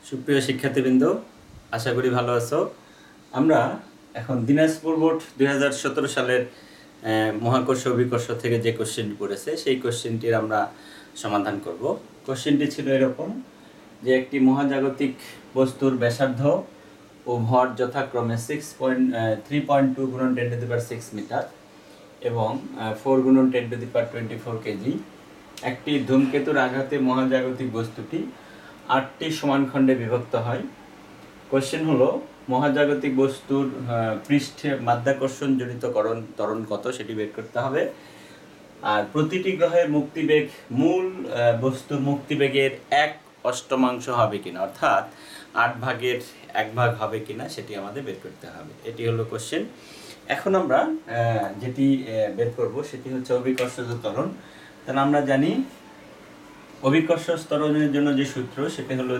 সুপ্রিয় শিক্ষার্থীবৃন্দ, আশা করি ভালো আছো। আমরা এখন দিনাজপুর বোর্ড 2017 সালের মহাকর্ষ অভিকর্ষ থেকে যে কোশ্চেনটি পড়েছে সেই কোশ্চেনটির আমরা সমাধান করব। কোশ্চেনটি ছিল এরকম যে একটি মহাজাগতিক বস্তুর ব্যাসার্ধ ও ভর যথাক্রমে 3.2 গুণন 10⁶ মিটার এবং 4 গুণন 10⁻24 কেজি। একটি ধূমকেতুর আঘাতে মহাজাগতিক বস্তুটি 8টি সমান খণ্ডে বিভক্ত হয়। কোশ্চেন হলো মহাজাগতিক বস্তুর পৃষ্ঠে মাধ্যাকর্ষণজনিত ত্বরণ কত সেটি বের করতে হবে। আর প্রতিটি গ্রহের মুক্তিবেগ মূল বস্তুর মুক্তিবেগের 1/8 হবে কিনা, অর্থাৎ 8 ভাগের 1 ভাগ হবে কিনা সেটি আমাদের বের করতে হবে। এটি হলো কোশ্চেন। এখন আমরা যেটি বের করব সেটি হচ্ছে অভিকর্ষজ ত্বরণ। তাহলে আমরা জানি অভিকর্ষ ত্বরণের জন্য যে সূত্র সেটা হলো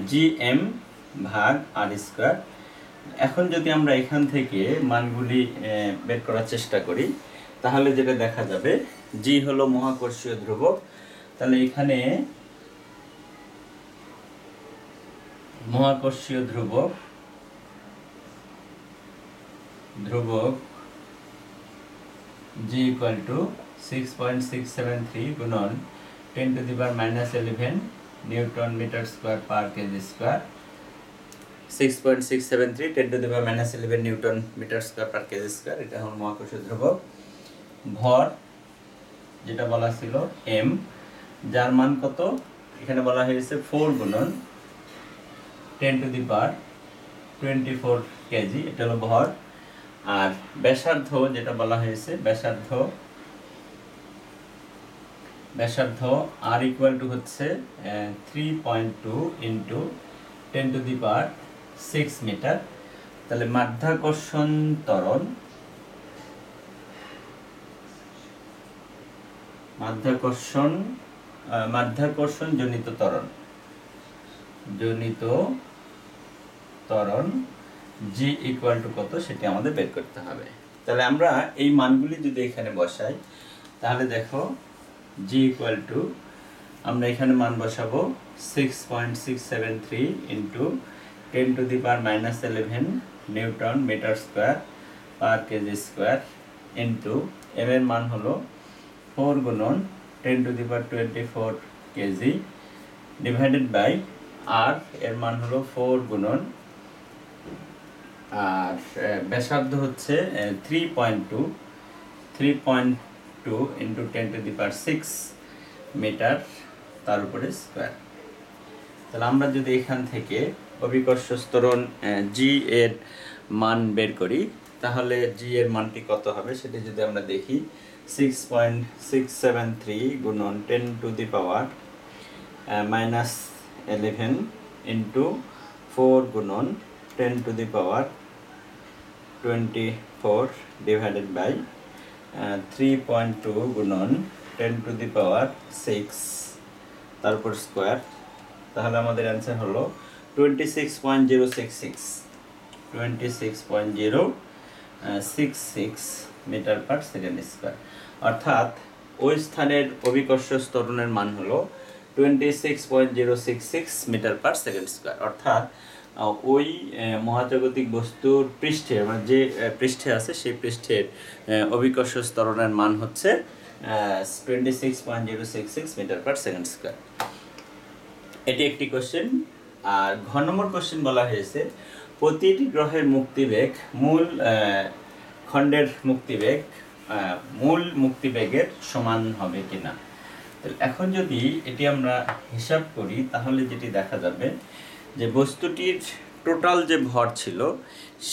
G=gm ভাগ r²। এখন যদি আমরা এখান থেকে মানগুলি বের করার চেষ্টা করি তাহলে যেটা দেখা যাবে, g হলো মহাকর্ষীয় ধ্রুবক। তাহলে এখানে মহাকর্ষীয় ধ্রুবক G=6.673 গুণন 10⁻11 newton metre square per kg square. 6.673 10⁻11 newton metre square per kg square, এটা হলো মহাকর্ষীয় ধ্রুবক। ভর যেটা বলা ছিল m, যার মান কত এখানে বলা হয়েছে 4 গুণন 10⁻24 কেজি, এটা হলো ভর। আর ব্যাসার্ধ যেটা বলা হয়েছে ব্যাসার্ধ r = হচ্ছে 3.2 × 10⁶ মিটার। তাহলে মাধ্যাকর্ষণ ত্বরণ মাধ্যাকর্ষণজনিত ত্বরণ g = কত সেটি আমাদের বের করতে হবে। তাহলে আমরা এই মানগুলি যদি এখানে বসাই তাহলে দেখো g = আমরা এখানে মান বসাবো 6.673 × 10⁻11 newton metre square per kg square into m এর মান হলো 4 গুণন 10⁻24 কেজি ডিভাইডেড বাই r এর মান হলো 4 গুণন, আর ব্যাসার্ধ হচ্ছে 3.2 × 10⁻6 মিটার তার উপরে স্কয়ার। তাহলে আমরা যদি এখান থেকে অভিকর্ষ ত্বরণ g এর মান বের করি তাহলে g এর মানটি কত হবে সেটি যদি আমরা দেখি, 6.673 গুণন 10⁻11 ইন্টু 4 গুণন 10⁻24 ডিভাইডেড বাই 3.2 গুণন 10⁻6 তারপর স্কয়ার। তাহলে আমাদের অ্যান্সার হলো 26.066 মিটার পার সেকেন্ড স্কয়ার। অর্থাৎ ওই স্থানের অভিকর্ষ ত্বরণের মান হলো 26.066 মিটার পার সেকেন্ড স্কয়ার। অর্থাৎ ওই মহাজাগতিক বস্তুর পৃষ্ঠে, মানে যে পৃষ্ঠে আছে সেই পৃষ্ঠের অভিকর্ষ ত্বরণের মান হচ্ছে 26.066 মিটার পার সেকেন্ড স্কয়ার। এটি একটি কোশ্চেন। আর ঘ নম্বর কোশ্চেন বলা হয়েছে প্রতিটি গ্রহের মুক্তিবেগ মূল খণ্ডের মূল মুক্তিবেগের সমান হবে কিনা। এখন যদি এটি আমরা হিসাব করি তাহলে যেটি দেখা যাবে যে বস্তুটির টোটাল যে ভর ছিল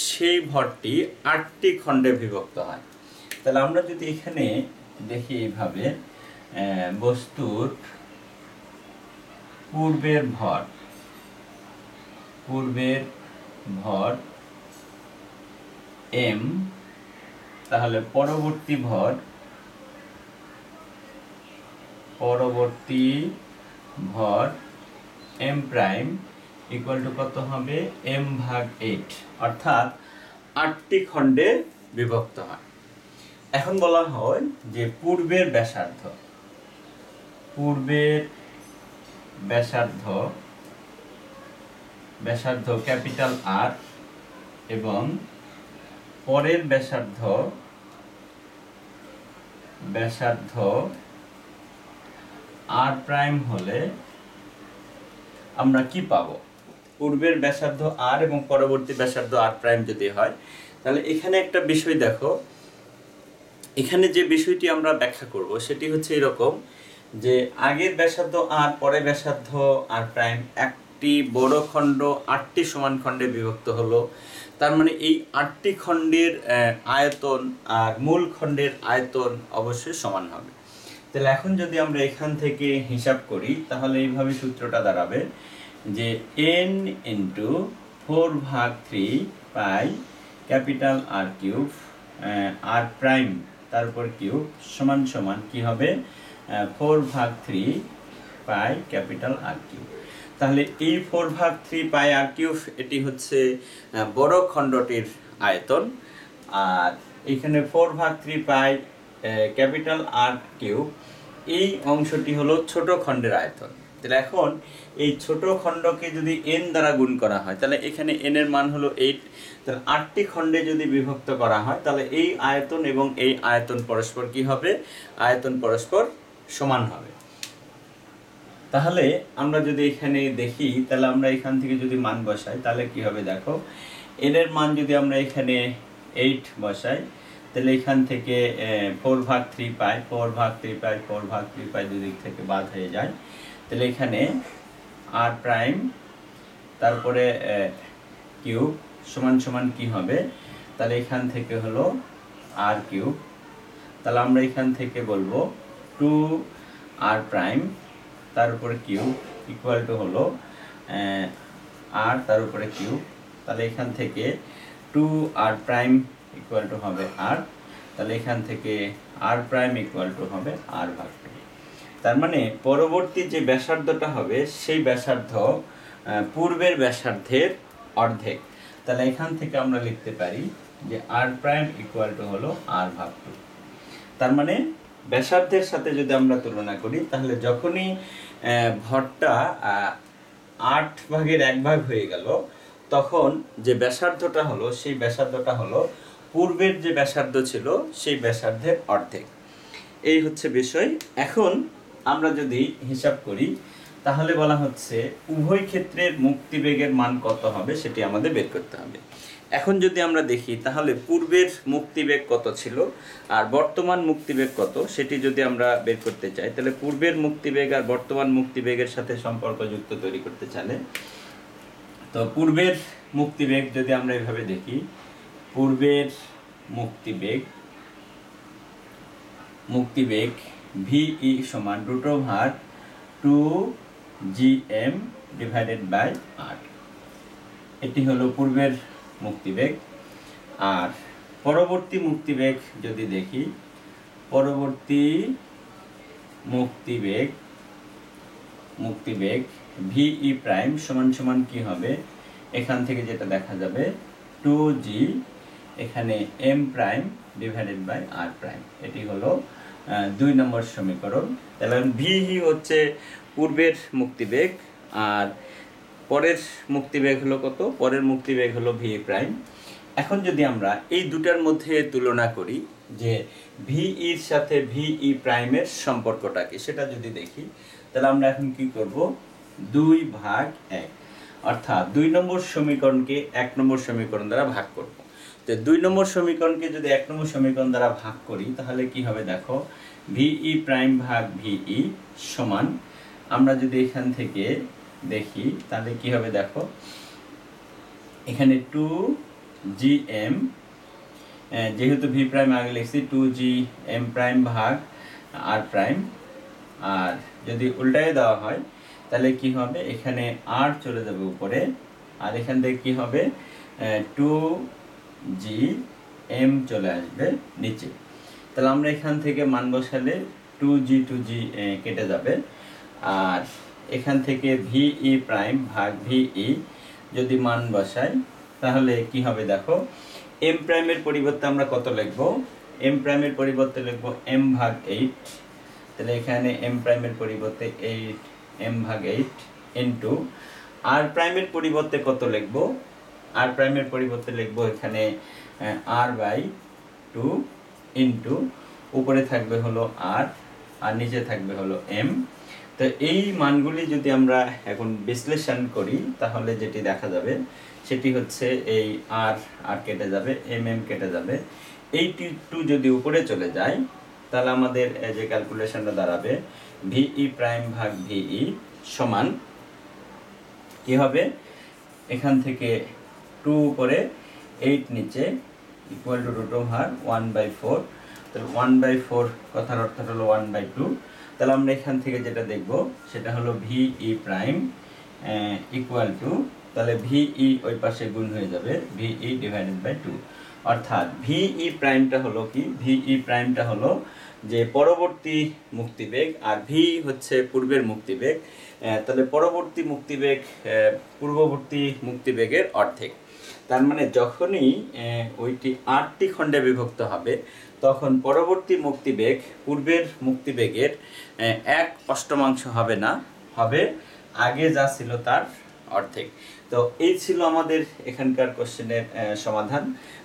সেই ভরটি 8টি খণ্ডে বিভক্ত হয়। তাহলে আমরা যদি এখানে দেখি এইভাবে, বস্তুর পূর্বের ভর m, তাহলে পরবর্তী ভর m প্রাইম = কত হবে, m ভাগ 8, অর্থাৎ 8টি খণ্ডে বিভক্ত হয়। এখন বলা হয় যে পূর্বের ব্যাসার্ধ ব্যাসার্ধ ক্যাপিটাল আর এবং পরের ব্যাসার্ধ আর প্রাইম হলে আমরা কি পাবো? পূর্বের ব্যাসার্ধ আর এবং পরবর্তী ব্যাসার্ধ আর প্রাইম যদি হয়, তাহলে এখানে একটা বিষয় দেখো, এখানে যে বিষয়টি আমরা ব্যাখ্যা করব সেটি হচ্ছে এরকম যে আগের ব্যাসার্ধ আর পরের ব্যাসার্ধ আর প্রাইম একটি বড় খণ্ড 8টি সমান খণ্ডে বিভক্ত হলো। তার মানে এই 8টি খণ্ডের আয়তন আর মূল খণ্ডের আয়তন অবশ্যই সমান হবে। তাহলে এখন যদি আমরা এখান থেকে হিসাব করি তাহলে এইভাবে সূত্রটা দাঁড়াবে যে n into 4/3 pi capital R cube R prime তার উপর কিউব সমান সমান কি হবে 4/3 পাই ক্যাপিটাল আর কিউব। তাহলে এই 4/3 পাই আর কিউব এটি হচ্ছে বড় খণ্ডটির আয়তন, আর এখানে 4/3 পাই ক্যাপিটাল আর কিউব এই অংশটি হলো ছোট খণ্ডের আয়তন। তাহলে এখন এই ছোট খণ্ডকে যদি n দ্বারা গুণ করা হয় তাহলে এখানে n এর মান হলো 8। তাহলে 8টি খণ্ডে যদি বিভক্ত করা হয় তাহলে এই আয়তন এবং এই আয়তন পরস্পর কি হবে? আয়তন পরস্পর সমান হবে। তাহলে আমরা যদি এখানে দেখি তাহলে আমরা এখান থেকে যদি মান বসাই তাহলে কি হবে দেখো, n এর মান যদি আমরা এখানে 8 বসাই তাহলে এখান থেকে 4/3 পাই 4/3 পাই 4/3 পাই দুদিক থেকে বাদ হয়ে যায়। তাহলে এখানে আর প্রাইম তারপরে কিউব সমান সমান কি হবে? তাহলে এখান থেকে হলো আর কিউব। তাহলে আমরা এখান থেকে বলবো 2 আর প্রাইম তার উপরে কিউব ইকুয়াল টু হলো আর তার উপরে কিউব। তাহলে এখান থেকে 2 আর প্রাইম ইকুয়াল টু হবে আর, তাহলে এখান থেকে আর প্রাইম ইকুয়াল টু হবে আর ভাগ 2। তার মানে পরবর্তী যে ব্যাসার্ধটা হবে সেই ব্যাসার্ধ পূর্বের ব্যাসার্ধের অর্ধেক। তাহলে এখান থেকে আমরা লিখতে পারি যে আর প্রাইম ইকুয়াল টু হলো আর ভাগ 2। তার মানে ব্যাসার্ধের সাথে যদি আমরা তুলনা করি তাহলে যখনই ভরটা 8/1 হয়ে গেল তখন যে ব্যাসার্ধটা হলো সেই ব্যাসার্ধটা হলো পূর্বের যে ব্যাসার্ধ ছিল সেই ব্যাসার্ধের অর্ধেক। এই হচ্ছে বিষয়। এখন আমরা যদি হিসাব করি তাহলে বলা হচ্ছে উভয় ক্ষেত্রের মুক্তিবেগের মান কত হবে সেটি আমাদের বের করতে হবে। এখন যদি আমরা দেখি তাহলে পূর্বের মুক্তিবেগ কত ছিল আর বর্তমান মুক্তিবেগ কত সেটি যদি আমরা বের করতে চাই তাহলে পূর্বের মুক্তিবেগ আর বর্তমান মুক্তিবেগের সাথে সম্পর্কযুক্ত তৈরি করতে চাইলে তো পূর্বের মুক্তিবেগ যদি আমরা এভাবে দেখি, পূর্বের মুক্তিবেগ VE সমান √2gm ডিভাইডেড বাই r। এটি হলো পূর্বের মুক্তিবেগ। আর পরবর্তী মুক্তিবেগ যদি দেখি, পরবর্তী মুক্তিবেগ VE প্রাইম সমান সমান কি হবে? এখান থেকে যেটা দেখা যাবে 2g এখানে m prime divided by r prime. এটি হলো 2 নম্বর সমীকরণ। তাহলে VE হচ্ছে পূর্বের মুক্তিবেগ আর পরের মুক্তিবেগ হলো কত? পরের মুক্তিবেগ হলো VE প্রাইম। এখন যদি আমরা এই দুটার মধ্যে তুলনা করি যে VEর সাথে VE প্রাইমের সম্পর্কটা কি সেটা যদি দেখি তাহলে আমরা এখন কি করব? 2/1 অর্থাৎ 2 নম্বর সমীকরণকে 1 নম্বর সমীকরণ দ্বারা ভাগ করব। তো 2 নম্বর সমীকরণকে যদি 1 নম্বর সমীকরণ দ্বারা ভাগ করি তাহলে কি হবে দেখো, VE প্রাইম ভাগ VE সমান, আমরা যদি এখান থেকে দেখি তাহলে কি হবে দেখো, এখানে 2gm যেহেতু V প্রাইম আগে লিখছি 2gm প্রাইম ভাগ r প্রাইম, আর যদি উল্টায় দেওয়া হয় তাহলে কি হবে, এখানে r চলে যাবে উপরে আর এখান থেকে কি হবে 2gm চলে আসবে নিচে। তাহলে আমরা এখান থেকে মান বসালে 2g কেটে যাবে আর এখান থেকে VE প্রাইম ভাগ VE যদি মান বসাই তাহলে কি হবে দেখো, m প্রাইমের পরিবর্তে আমরা কত লিখব? m প্রাইমের পরিবর্তে লিখব m ভাগ 8। তাহলে এখানে m প্রাইমের পরিবর্তে 8 m ভাগ 8 ইনটু আর প্রাইমের পরিবর্তে কত লিখব? আর প্রাইমের পরিবর্তে লিখব এখানে আর বাই 2 ইন্টু উপরে থাকবে হলো আর, আর নিচে থাকবে হলো এম। তো এই মানগুলি যদি আমরা এখন বিশ্লেষণ করি তাহলে যেটি দেখা যাবে সেটি হচ্ছে এই আর আর কেটে যাবে, এম এম কেটে যাবে, এই টু যদি উপরে চলে যায় তাহলে আমাদের যে ক্যালকুলেশনটা দাঁড়াবে ভিই প্রাইম ভাগ ভিই সমান কি হবে, এখান থেকে 2 উপরে 8 নিচে ইকুয়াল টু রুট ওভার 1/4। তাহলে 1/4 কথার অর্থ হলো 1/2। তাহলে আমরা এখান থেকে যেটা দেখব সেটা হলো ভিই প্রাইম ইকুয়াল টু, তাহলে ভিই ওই পাশে গুণ হয়ে যাবে ভিই ডিভাইডেড বাই 2। অর্থাৎ ভিই প্রাইমটা হলো কি, ভিই প্রাইমটা হলো যে পরবর্তী মুক্তিবেগ, আর ভি হচ্ছে পূর্বের মুক্তিবেগ। তাহলে পরবর্তী মুক্তিবেগ পূর্ববর্তী মুক্তিবেগের অর্ধেক। তার মানে যখনই ওইটি 8টি খণ্ডে বিভক্ত হবে তখন পরবর্তী মুক্তিবেগ পূর্বের মুক্তিবেগের 1/8 হবে না, হবে আগে যা ছিল তার অর্ধেক। তো এই ছিল আমাদের এখানকার কোশ্চেনের সমাধান।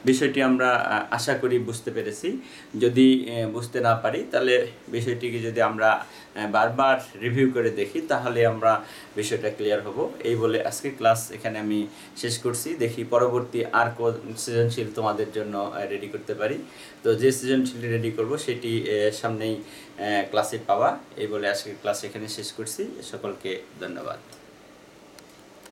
বিষয়টি আমরা আশা করি বুঝতে পেরেছি। যদি বুঝতে না পারি তাহলে বিষয়টিকে যদি আমরা বারবার রিভিউ করে দেখি তাহলে আমরা বিষয়টা ক্লিয়ার হব। এই বলে আজকে ক্লাস এখানে আমি শেষ করছি। দেখি পরবর্তী আর কোন সৃজনশীল তোমাদের জন্য রেডি করতে পারি। তো যে সৃজনশীলটি রেডি করব সেটি সামনেই ক্লাসে পাওয়া। এই বলে আজকে ক্লাস এখানে শেষ করছি। সকলকে ধন্যবাদ।